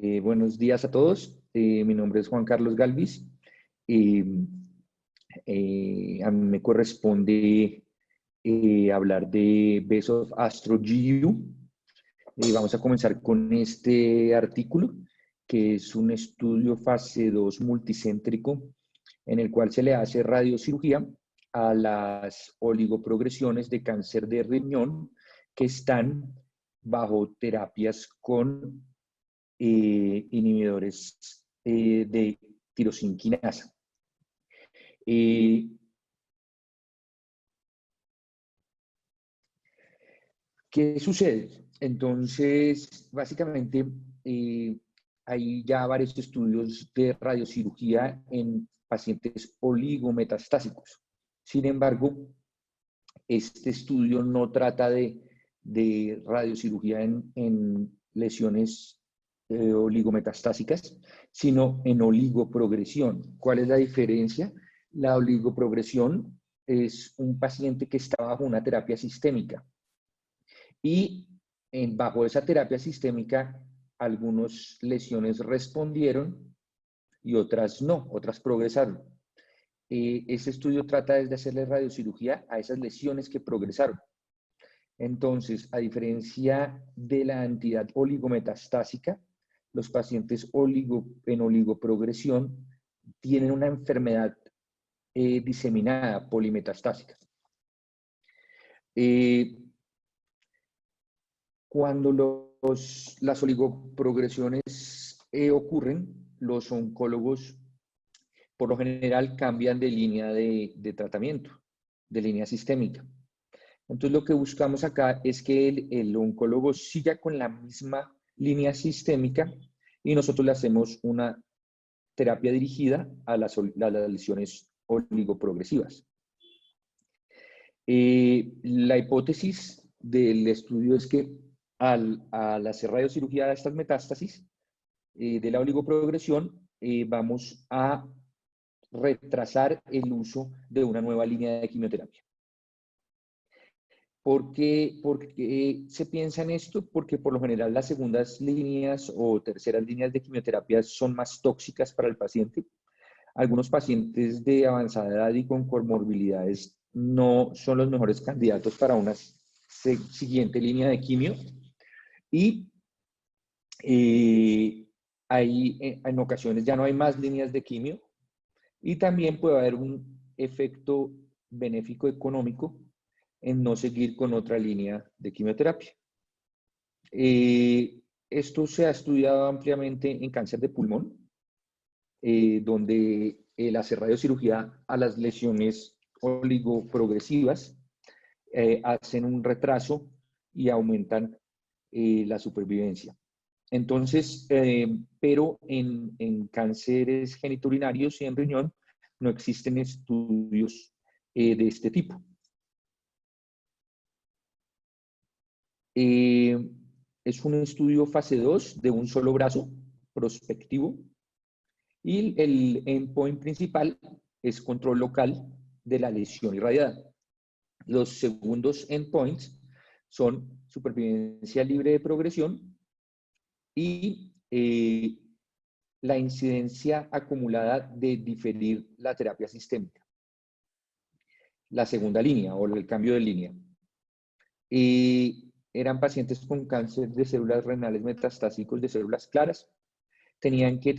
Buenos días a todos. Mi nombre es Juan Carlos Galvis. Eh, a mí me corresponde hablar de Best of Astro GU. Vamos a comenzar con este artículo, que es un estudio fase 2 multicéntrico, en el cual se le hace radiocirugía a las oligoprogresiones de cáncer de riñón que están bajo terapias con inhibidores de tirosinquinasa. ¿Qué sucede? Entonces, básicamente, hay ya varios estudios de radiocirugía en pacientes oligometastásicos. Sin embargo, este estudio no trata de radiocirugía en lesiones oligometastásicas, sino en oligoprogresión. ¿Cuál es la diferencia? La oligoprogresión es un paciente que está bajo una terapia sistémica y bajo esa terapia sistémica algunas lesiones respondieron y otras no, otras progresaron. Este estudio trata de hacerle radiocirugía a esas lesiones que progresaron. Entonces, a diferencia de la entidad oligometastásica, los pacientes en oligoprogresión tienen una enfermedad diseminada polimetastásica. Cuando las oligoprogresiones ocurren, los oncólogos por lo general cambian de línea de tratamiento, de línea sistémica. Entonces lo que buscamos acá es que el oncólogo siga con la misma línea sistémica y nosotros le hacemos una terapia dirigida a las lesiones oligoprogresivas. La hipótesis del estudio es que al hacer radiocirugía de estas metástasis de la oligoprogresión, vamos a retrasar el uso de una nueva línea de quimioterapia. ¿Por qué se piensa en esto? Porque por lo general las segundas líneas o terceras líneas de quimioterapia son más tóxicas para el paciente. Algunos pacientes de avanzada edad y con comorbilidades no son los mejores candidatos para una siguiente línea de quimio. Y en ocasiones ya no hay más líneas de quimio. Y también puede haber un efecto benéfico económico en no seguir con otra línea de quimioterapia. Esto se ha estudiado ampliamente en cáncer de pulmón, donde el hacer radiocirugía a las lesiones oligoprogresivas hacen un retraso y aumentan la supervivencia. Entonces, pero en cánceres genitourinarios y en riñón no existen estudios de este tipo. Es un estudio fase 2 de un solo brazo prospectivo y el endpoint principal es control local de la lesión irradiada. Los segundos endpoints son supervivencia libre de progresión y la incidencia acumulada de diferir la terapia sistémica. La segunda línea o el cambio de línea. Eran pacientes con cáncer de células renales metastásicos de células claras. Tenían que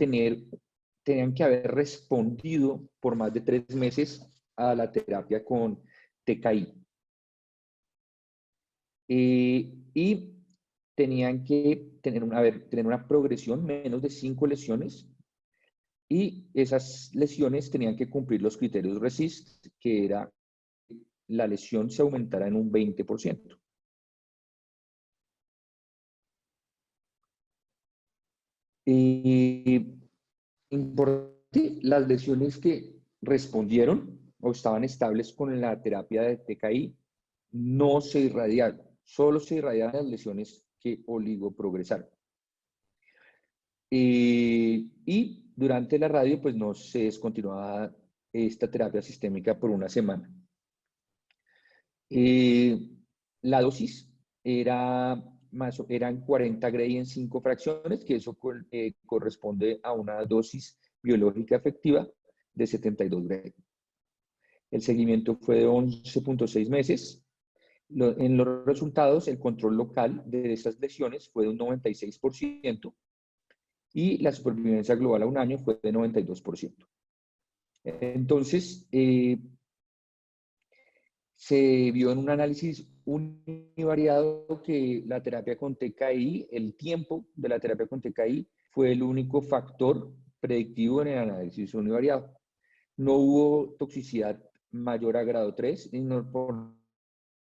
haber respondido por más de 3 meses a la terapia con TKI. Y tenían que tener una progresión menos de 5 lesiones y esas lesiones tenían que cumplir los criterios RECIST, que era la lesión se aumentara en un 20%. Importante, las lesiones que respondieron o estaban estables con la terapia de TKI no se irradiaron, solo se irradiaron las lesiones que oligoprogresaron. Y durante la radio, pues no se descontinuaba esta terapia sistémica por una semana. La dosis era eran 40 Gray en 5 fracciones, que eso corresponde a una dosis biológica efectiva de 72 Gray. El seguimiento fue de 11.6 meses. En los resultados, el control local de estas lesiones fue de un 96% y la supervivencia global a un año fue de 92%. Entonces, se vio en un análisis univariado que la terapia con TKI, el tiempo de la terapia con TKI, fue el único factor predictivo en el análisis univariado. No hubo toxicidad mayor a grado 3 y por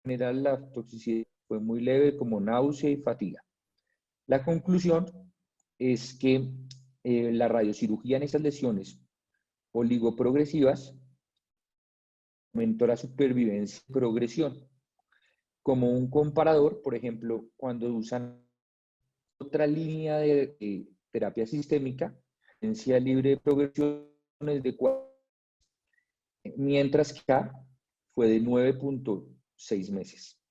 general la toxicidad fue muy leve, como náusea y fatiga. La conclusión es que la radiocirugía en estas lesiones oligoprogresivas aumentó la supervivencia y progresión. Como un comparador, por ejemplo, cuando usan otra línea de terapia sistémica, la frecuencia libre de progresión es de 4, mientras que acá fue de 9.6 meses.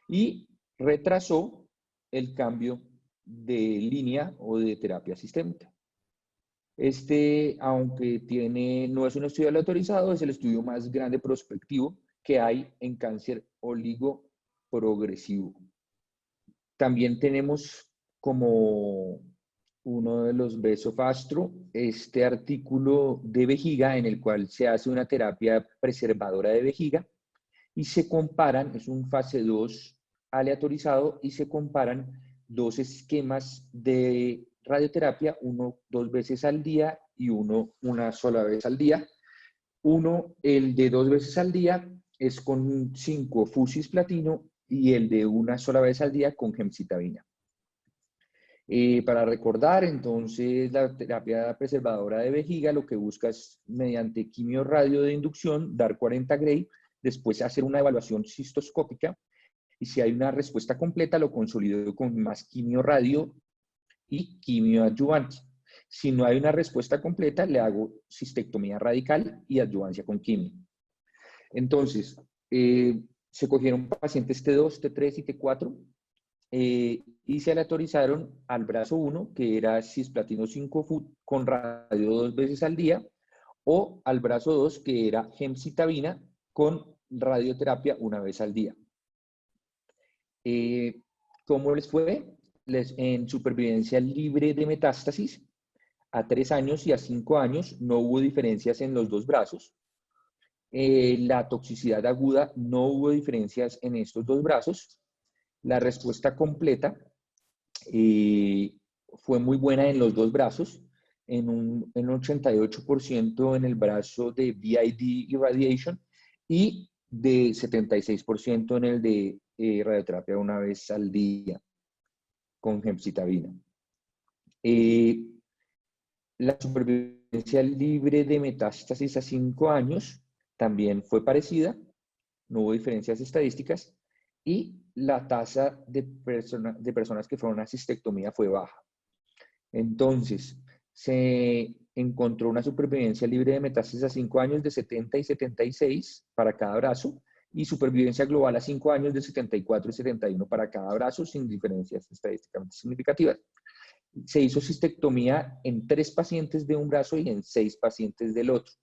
Y retrasó el cambio de línea o de terapia sistémica. Aunque no es un estudio autorizado, es el estudio más grande prospectivo que hay en cáncer oligoprogresivo. También tenemos como uno de los best of ASTRO este artículo de vejiga en el cual se hace una terapia preservadora de vejiga y se comparan, es un fase 2 aleatorizado y se comparan dos esquemas de radioterapia, uno 2 veces al día y uno una sola vez al día. El de 2 veces al día es con 5-fusis platino y el de una sola vez al día con gemcitabina. Para recordar, entonces, la terapia preservadora de vejiga lo que busca es, mediante quimio-radio de inducción, dar 40 Gray, después hacer una evaluación cistoscópica y si hay una respuesta completa, lo consolido con más quimio-radio y quimio adyuvante. Si no hay una respuesta completa, le hago cistectomía radical y adyuvancia con quimio. Entonces, se cogieron pacientes T2, T3 y T4 y se aleatorizaron al brazo 1, que era cisplatino 5-FUT con radio 2 veces al día, o al brazo 2, que era gemcitabina con radioterapia una vez al día. ¿Cómo les fue? En supervivencia libre de metástasis, a 3 años y a 5 años no hubo diferencias en los dos brazos. La toxicidad aguda no hubo diferencias en estos dos brazos. La respuesta completa fue muy buena en los dos brazos, en un 88% en el brazo de BID irradiation y de 76% en el de radioterapia una vez al día con gemcitabina. La supervivencia libre de metástasis a 5 años también fue parecida, no hubo diferencias estadísticas y la tasa de personas que fueron a cistectomía fue baja. Entonces, se encontró una supervivencia libre de metástasis a 5 años de 70 y 76 para cada brazo y supervivencia global a 5 años de 74 y 71 para cada brazo sin diferencias estadísticamente significativas. Se hizo cistectomía en 3 pacientes de un brazo y en 6 pacientes del otro.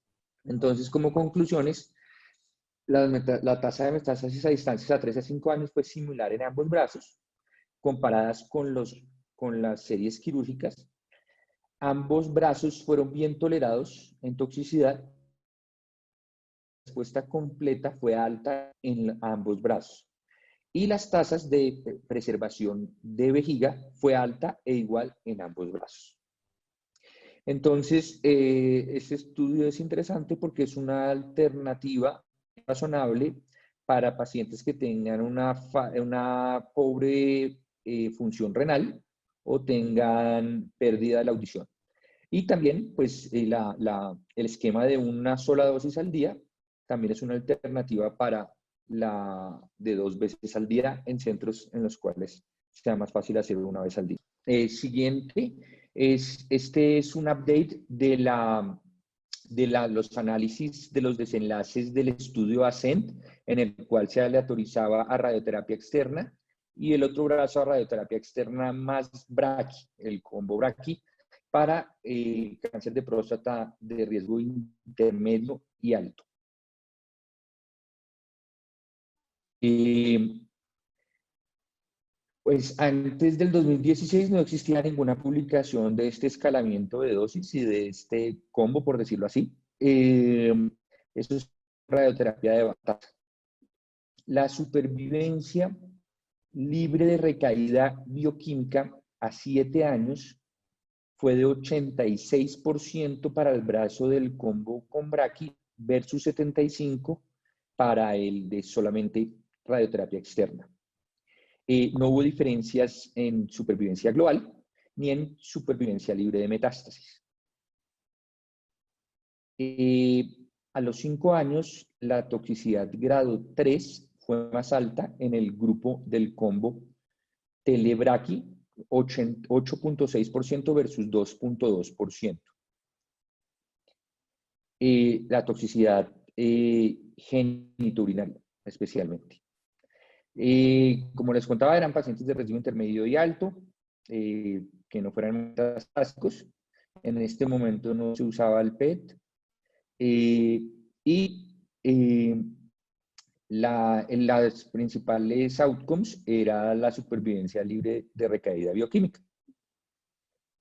Entonces, como conclusiones, la tasa de metástasis a distancias a 3 a 5 años fue similar en ambos brazos, comparadas con las series quirúrgicas. Ambos brazos fueron bien tolerados en toxicidad. La respuesta completa fue alta en ambos brazos. Y las tasas de preservación de vejiga fue alta e igual en ambos brazos. Entonces, este estudio es interesante porque es una alternativa razonable para pacientes que tengan una pobre función renal o tengan pérdida de la audición. Y también, pues, el esquema de una sola dosis al día también es una alternativa para la de 2 veces al día en centros en los cuales sea más fácil hacerlo una vez al día. Siguiente, este es un update de los análisis de los desenlaces del estudio ASCENT, en el cual se aleatorizaba a radioterapia externa y el otro brazo a radioterapia externa más braqui, el combo braqui, para cáncer de próstata de riesgo intermedio y alto. Pues antes del 2016 no existía ninguna publicación de este escalamiento de dosis y de este combo, por decirlo así. Eso es radioterapia de batata. La supervivencia libre de recaída bioquímica a 7 años fue de 86% para el brazo del combo con braqui versus 75% para el de solamente radioterapia externa. No hubo diferencias en supervivencia global ni en supervivencia libre de metástasis. A los 5 años, la toxicidad grado 3 fue más alta en el grupo del combo telebraqui, 8.6% versus 2.2%. La toxicidad genitourinaria, especialmente. Como les contaba, eran pacientes de riesgo intermedio y alto, que no fueran metastásicos. En este momento no se usaba el PET. Las principales outcomes era la supervivencia libre de recaída bioquímica.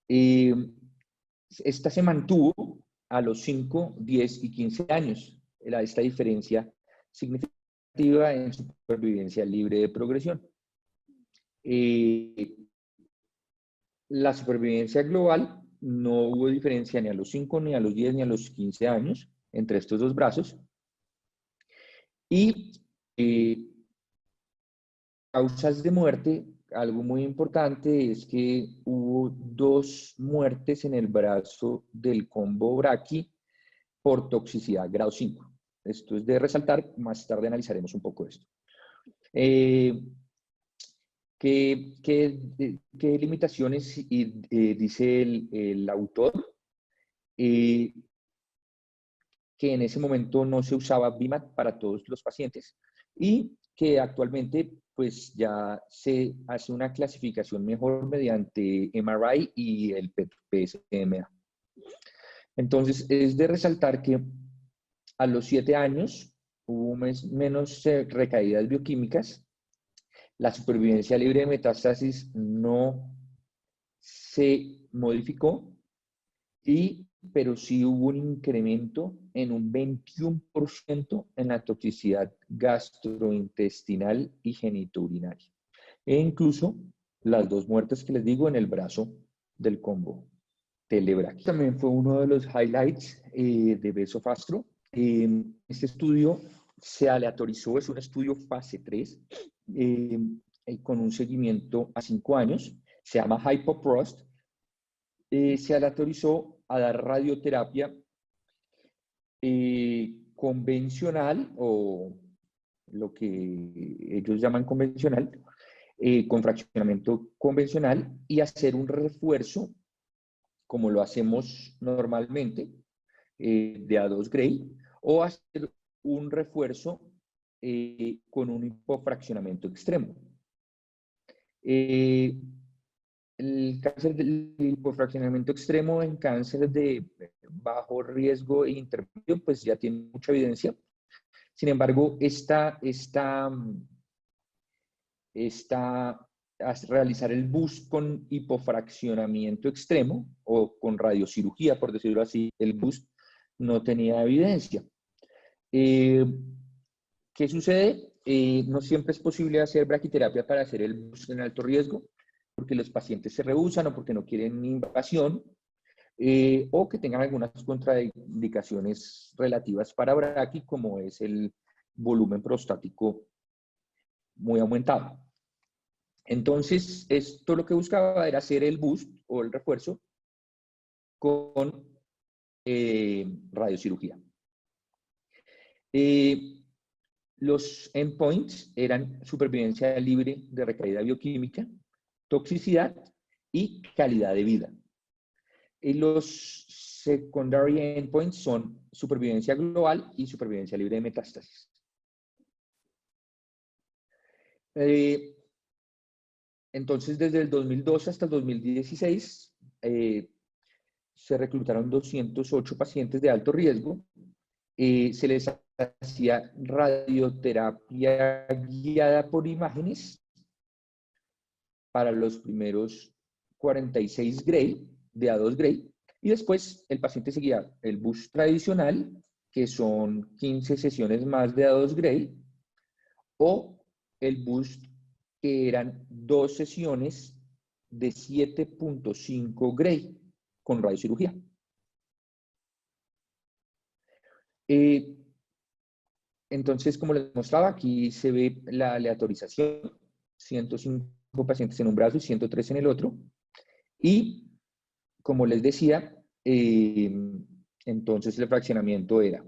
Esta se mantuvo a los 5, 10 y 15 años. Esta diferencia significativa en supervivencia libre de progresión. La supervivencia global, no hubo diferencia ni a los 5, ni a los 10, ni a los 15 años entre estos dos brazos. Y causas de muerte, algo muy importante es que hubo 2 muertes en el brazo del combo braqui por toxicidad grado 5. Esto es de resaltar, más tarde analizaremos un poco esto. ¿Qué limitaciones dice el autor? Que en ese momento no se usaba BIMAT para todos los pacientes y que actualmente pues ya se hace una clasificación mejor mediante MRI y el PET-PSMA. Entonces, es de resaltar que a los 7 años hubo menos recaídas bioquímicas, la supervivencia libre de metástasis no se modificó, pero sí hubo un incremento en un 21% en la toxicidad gastrointestinal y genitourinaria. E incluso las 2 muertes que les digo en el brazo del combo telebraqui. También fue uno de los highlights de Besofastro. Este estudio se aleatorizó, es un estudio fase 3, con un seguimiento a 5 años, se llama HypoProst. Se aleatorizó a dar radioterapia convencional, o lo que ellos llaman convencional, con fraccionamiento convencional, y hacer un refuerzo, como lo hacemos normalmente, de A2 Gray, o hacer un refuerzo con un hipofraccionamiento extremo. El cáncer del hipofraccionamiento extremo en cáncer de bajo riesgo e intermedio, pues ya tiene mucha evidencia. Sin embargo, realizar el BUS con hipofraccionamiento extremo o con radiocirugía, por decirlo así, el BUS no tenía evidencia. ¿Qué sucede? No siempre es posible hacer braquiterapia para hacer el BUS en alto riesgo, porque los pacientes se rehúsan o porque no quieren invasión, o que tengan algunas contraindicaciones relativas para braqui, como es el volumen prostático muy aumentado. Entonces, esto lo que buscaba era hacer el boost o el refuerzo con radiocirugía. Los endpoints eran supervivencia libre de recaída bioquímica, toxicidad y calidad de vida. Los secondary endpoints son supervivencia global y supervivencia libre de metástasis. Entonces, desde el 2002 hasta el 2016, se reclutaron 208 pacientes de alto riesgo. Se les hacía radioterapia guiada por imágenes para los primeros 46 Gray, de A2 Gray, y después el paciente seguía el bus tradicional, que son 15 sesiones más de A2 Gray, o el bus que eran 2 sesiones de 7.5 Gray con radiocirugía. Entonces, como les mostraba, aquí se ve la aleatorización, 105 pacientes en un brazo y 103 en el otro. Y, como les decía, entonces el fraccionamiento era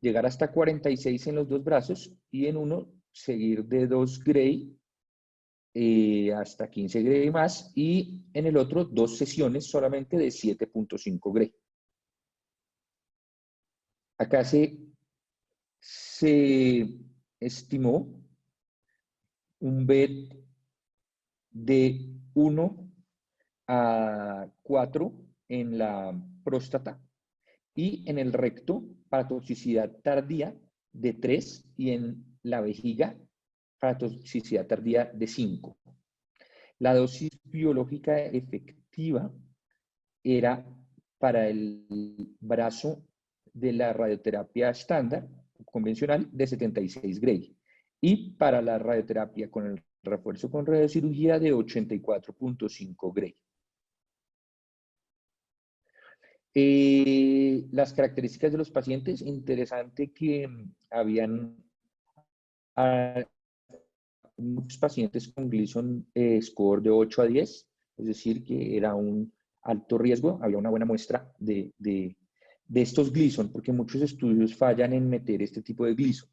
llegar hasta 46 en los dos brazos y en uno seguir de 2 Gray hasta 15 Gray más, y en el otro 2 sesiones solamente de 7.5 Gray. Acá se estimó un BED de 1 a 4 en la próstata y en el recto para toxicidad tardía de 3 y en la vejiga para toxicidad tardía de 5. La dosis biológica efectiva era para el brazo de la radioterapia estándar convencional de 76 Gray y para la radioterapia con el refuerzo con radiocirugía de 84.5 Gray. Las características de los pacientes, interesante que habían muchos pacientes con Gleason score de 8 a 10, es decir, que era un alto riesgo, había una buena muestra de estos Gleason, porque muchos estudios fallan en meter este tipo de Gleason,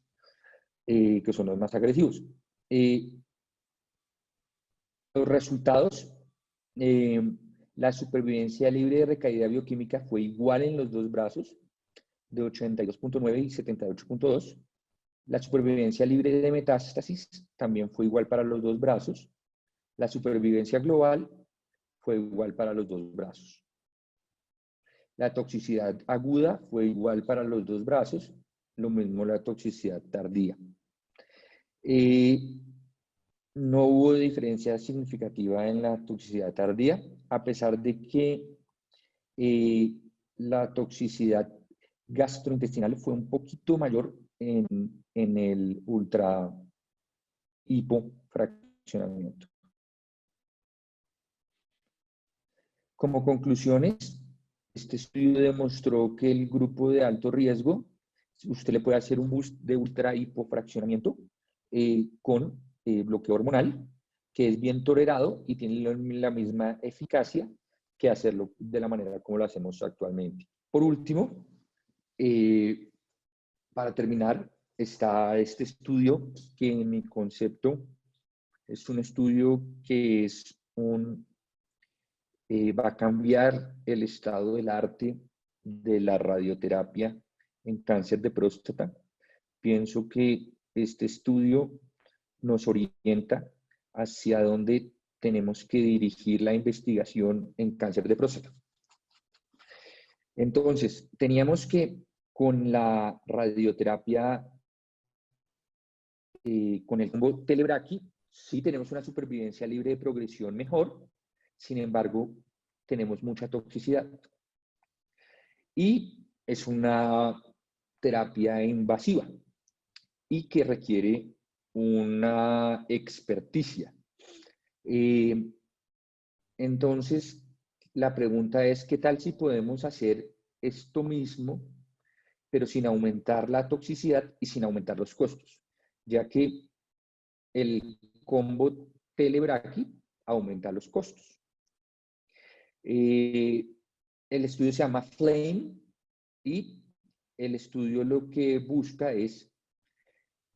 que son los más agresivos. Los resultados, la supervivencia libre de recaída bioquímica fue igual en los dos brazos, de 82.9 y 78.2. La supervivencia libre de metástasis también fue igual para los dos brazos. La supervivencia global fue igual para los dos brazos. La toxicidad aguda fue igual para los dos brazos, lo mismo la toxicidad tardía. No hubo diferencia significativa en la toxicidad tardía, a pesar de que la toxicidad gastrointestinal fue un poquito mayor en el ultra hipofraccionamiento. Como conclusiones, este estudio demostró que el grupo de alto riesgo, usted le puede hacer un boost de ultra hipofraccionamiento con bloqueo hormonal, que es bien tolerado y tiene la misma eficacia que hacerlo de la manera como lo hacemos actualmente. Por último, para terminar, está este estudio que en mi concepto es un estudio que es va a cambiar el estado del arte de la radioterapia en cáncer de próstata. Pienso que este estudio nos orienta hacia dónde tenemos que dirigir la investigación en cáncer de próstata. Entonces, teníamos que con la radioterapia, con el combo Telebraki, sí tenemos una supervivencia libre de progresión mejor, sin embargo, tenemos mucha toxicidad. Y es una terapia invasiva y que requiere una experticia. Entonces, la pregunta es, ¿qué tal si podemos hacer esto mismo, pero sin aumentar la toxicidad y sin aumentar los costos? Ya que el combo Telebraki aumenta los costos. El estudio se llama FLAME y el estudio lo que busca es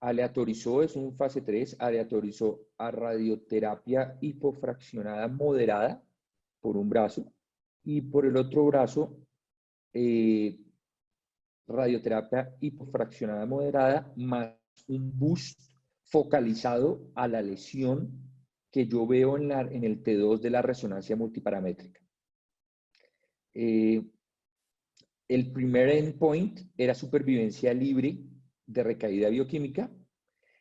aleatorizó, es un fase 3, aleatorizó a radioterapia hipofraccionada moderada por un brazo y por el otro brazo radioterapia hipofraccionada moderada más un boost focalizado a la lesión que yo veo en el T2 de la resonancia multiparamétrica. El primer endpoint era supervivencia libre de recaída bioquímica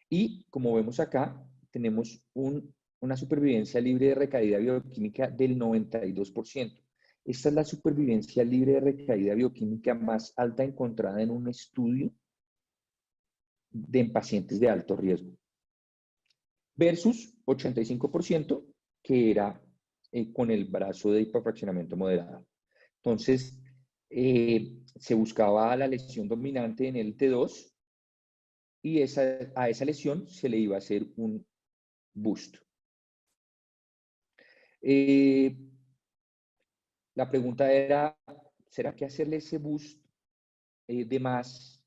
y, como vemos acá, tenemos una supervivencia libre de recaída bioquímica del 92%. Esta es la supervivencia libre de recaída bioquímica más alta encontrada en un estudio en pacientes de alto riesgo. Versus 85%, que era con el brazo de hiperfraccionamiento moderado. Entonces, se buscaba la lesión dominante en el T2 y a esa lesión se le iba a hacer un boost. La pregunta era, ¿será que hacerle ese boost de más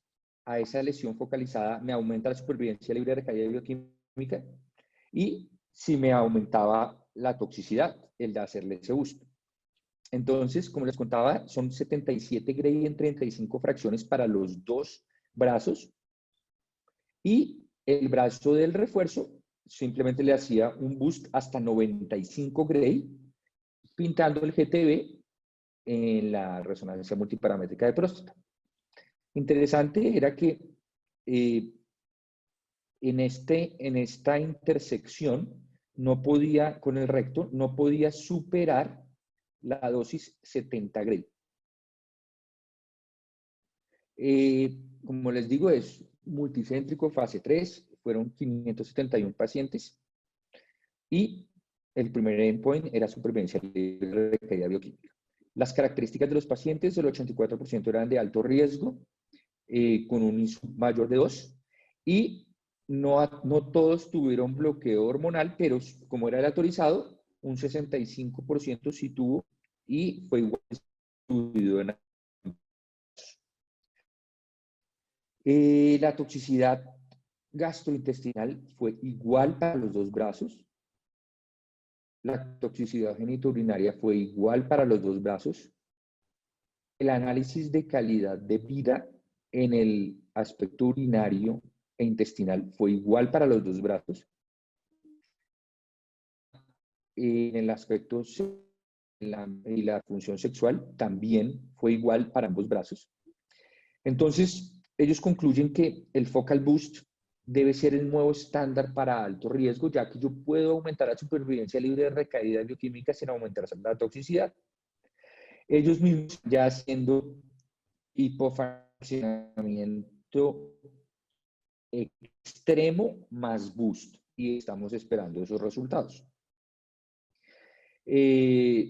a esa lesión focalizada me aumenta la supervivencia libre de recaída bioquímica? Y si me aumentaba la toxicidad, el de hacerle ese boost. Entonces, como les contaba, son 77 Gray en 35 fracciones para los dos brazos. Y el brazo del refuerzo simplemente le hacía un boost hasta 95 Gray, pintando el GTB en la resonancia multiparamétrica de próstata. Interesante era que en esta intersección no podía, con el recto, no podía superar la dosis 70 Gray. Como les digo, es multicéntrico, fase 3, fueron 571 pacientes y el primer endpoint era supervivencia libre de recaída bioquímica. Las características de los pacientes, el 84% eran de alto riesgo, con un ISU mayor de 2, y no todos tuvieron bloqueo hormonal, pero como era el autorizado, un 65% sí tuvo y fue igual distribuido en la toxicidad gastrointestinal fue igual para los dos brazos. La toxicidad genitourinaria fue igual para los dos brazos. El análisis de calidad de vida en el aspecto urinario e intestinal fue igual para los dos brazos. En el aspecto y la función sexual también fue igual para ambos brazos. Entonces, ellos concluyen que el focal boost debe ser el nuevo estándar para alto riesgo, ya que yo puedo aumentar la supervivencia libre de recaída bioquímica sin aumentar la toxicidad. Ellos mismos ya haciendo hipofraccionamiento extremo más boost y estamos esperando esos resultados.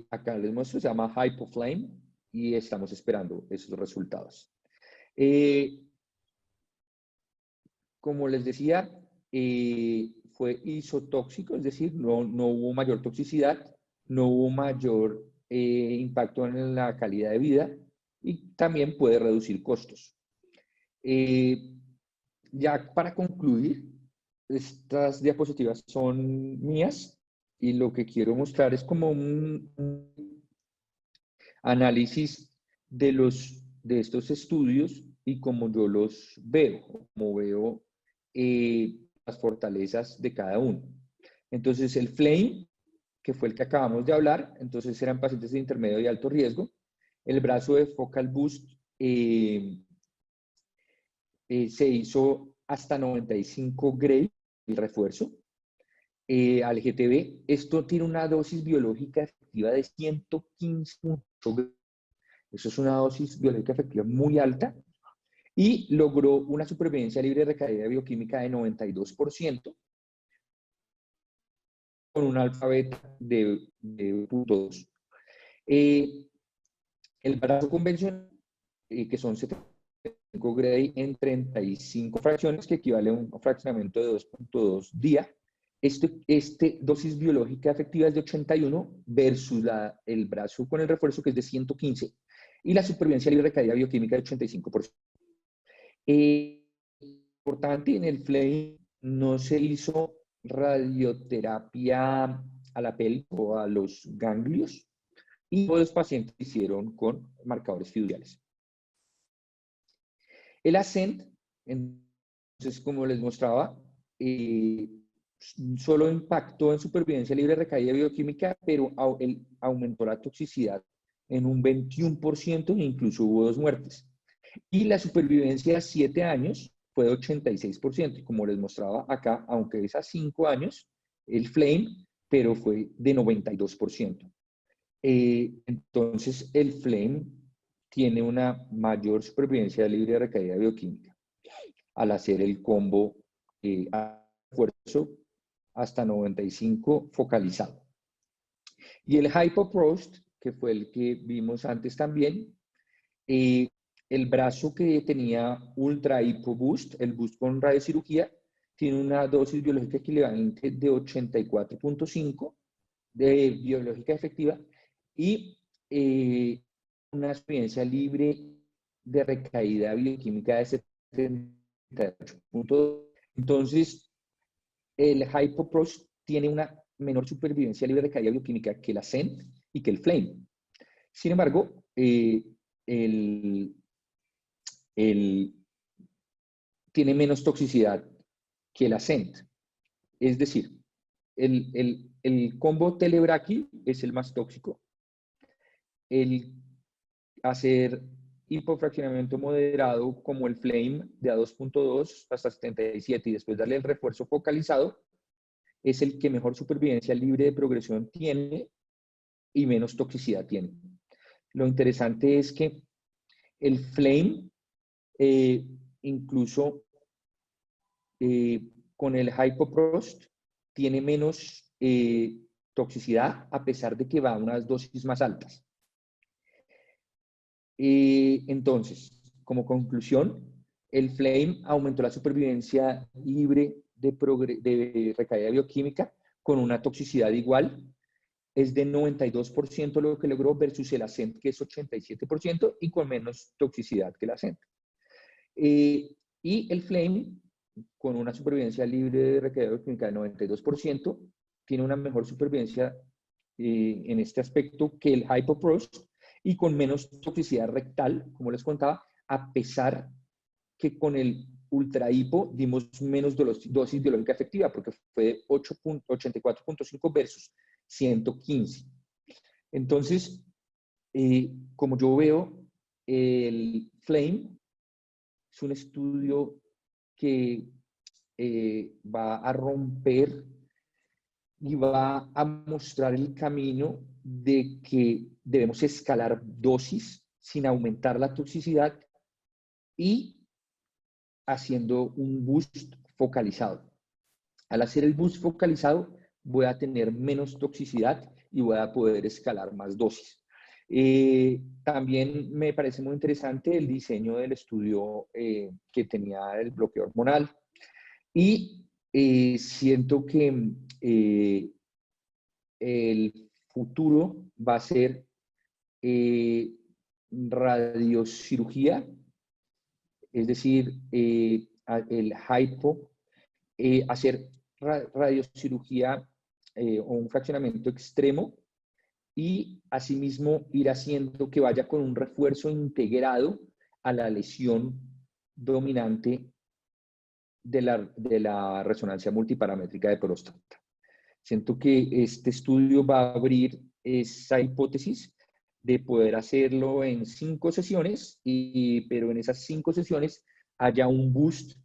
Acá les muestro, se llama Hypoflame y estamos esperando esos resultados. Como les decía, fue isotóxico, es decir, no hubo mayor toxicidad, no hubo mayor impacto en la calidad de vida y también puede reducir costos. Ya para concluir, estas diapositivas son mías y lo que quiero mostrar es como un análisis de estos estudios y como yo los veo, como veo las fortalezas de cada uno. Entonces el FLAME, que fue el que acabamos de hablar, entonces eran pacientes de intermedio y alto riesgo. El brazo de Focal Boost se hizo hasta 95 Gray, el refuerzo. Al GTB, esto tiene una dosis biológica efectiva de 115.8 Gray. Eso es una dosis biológica efectiva muy alta y logró una supervivencia libre de recaída bioquímica de 92% con un alfa beta de 0.2. El brazo convencional, que son 75 Gray en 35 fracciones, que equivale a un fraccionamiento de 2.2 día. Este dosis biológica efectiva es de 81 versus el brazo con el refuerzo, que es de 115, y la supervivencia libre de recaída bioquímica de 85%. Importante, en el FLAME no se hizo radioterapia a la pelvis o a los ganglios y todos los pacientes hicieron con marcadores fiduciales. El ASCENT, entonces, como les mostraba, solo impactó en supervivencia libre de recaída bioquímica, pero aumentó la toxicidad en un 21% e incluso hubo 2 muertes. Y la supervivencia a 7 años fue de 86%. Y como les mostraba acá, aunque es a 5 años, el flame, pero fue de 92%. Entonces, el flame tiene una mayor supervivencia libre de recaída bioquímica al hacer el combo a refuerzo hasta 95 focalizado. Y el HypoProst, que fue el que vimos antes también, el brazo que tenía Ultra Hypo Boost, el boost con radiocirugía, tiene una dosis biológica equivalente de 84.5 de biológica efectiva y una experiencia libre de recaída bioquímica de 78.2. Entonces, el HypoProst tiene una menor supervivencia libre de recaída bioquímica que la Ascent y que el Flame. Sin embargo, tiene menos toxicidad que el Ascent. Es decir, el combo Telebraki es el más tóxico. El hacer hipofraccionamiento moderado como el Flame de a 2.2 hasta 77 y después darle el refuerzo focalizado es el que mejor supervivencia libre de progresión tiene y menos toxicidad tiene. Lo interesante es que el Flame, incluso con el HypoProst, tiene menos toxicidad a pesar de que va a unas dosis más altas. Entonces, como conclusión, el Flame aumentó la supervivencia libre de recaída bioquímica con una toxicidad igual. Es de 92% lo que logró versus el Ascent, que es 87% y con menos toxicidad que el Ascent. Y el Flame, con una supervivencia libre de recaída bioquímica de 92%, tiene una mejor supervivencia en este aspecto que el HypoProst y con menos toxicidad rectal, como les contaba, a pesar que con el Ultra Hipo dimos menos dosis biológica efectiva, porque fue de 84.5 versus 115. Entonces, como yo veo, el Flame es un estudio que va a romper y va a mostrar el camino de que debemos escalar dosis sin aumentar la toxicidad y haciendo un boost focalizado. Al hacer el boost focalizado, voy a tener menos toxicidad y voy a poder escalar más dosis. También me parece muy interesante el diseño del estudio que tenía el bloqueo hormonal y siento que el futuro va a ser radiocirugía, es decir, el hypo, hacer radiocirugía o un fraccionamiento extremo y asimismo ir haciendo que vaya con un refuerzo integrado a la lesión dominante de la resonancia multiparamétrica de próstata. Siento que este estudio va a abrir esa hipótesis de poder hacerlo en 5 sesiones, pero en esas 5 sesiones haya un boost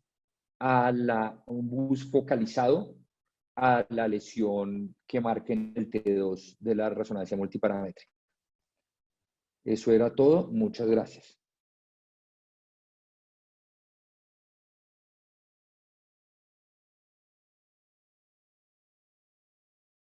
focalizado a la lesión que marquen el T2 de la resonancia multiparamétrica. Eso era todo. Muchas gracias.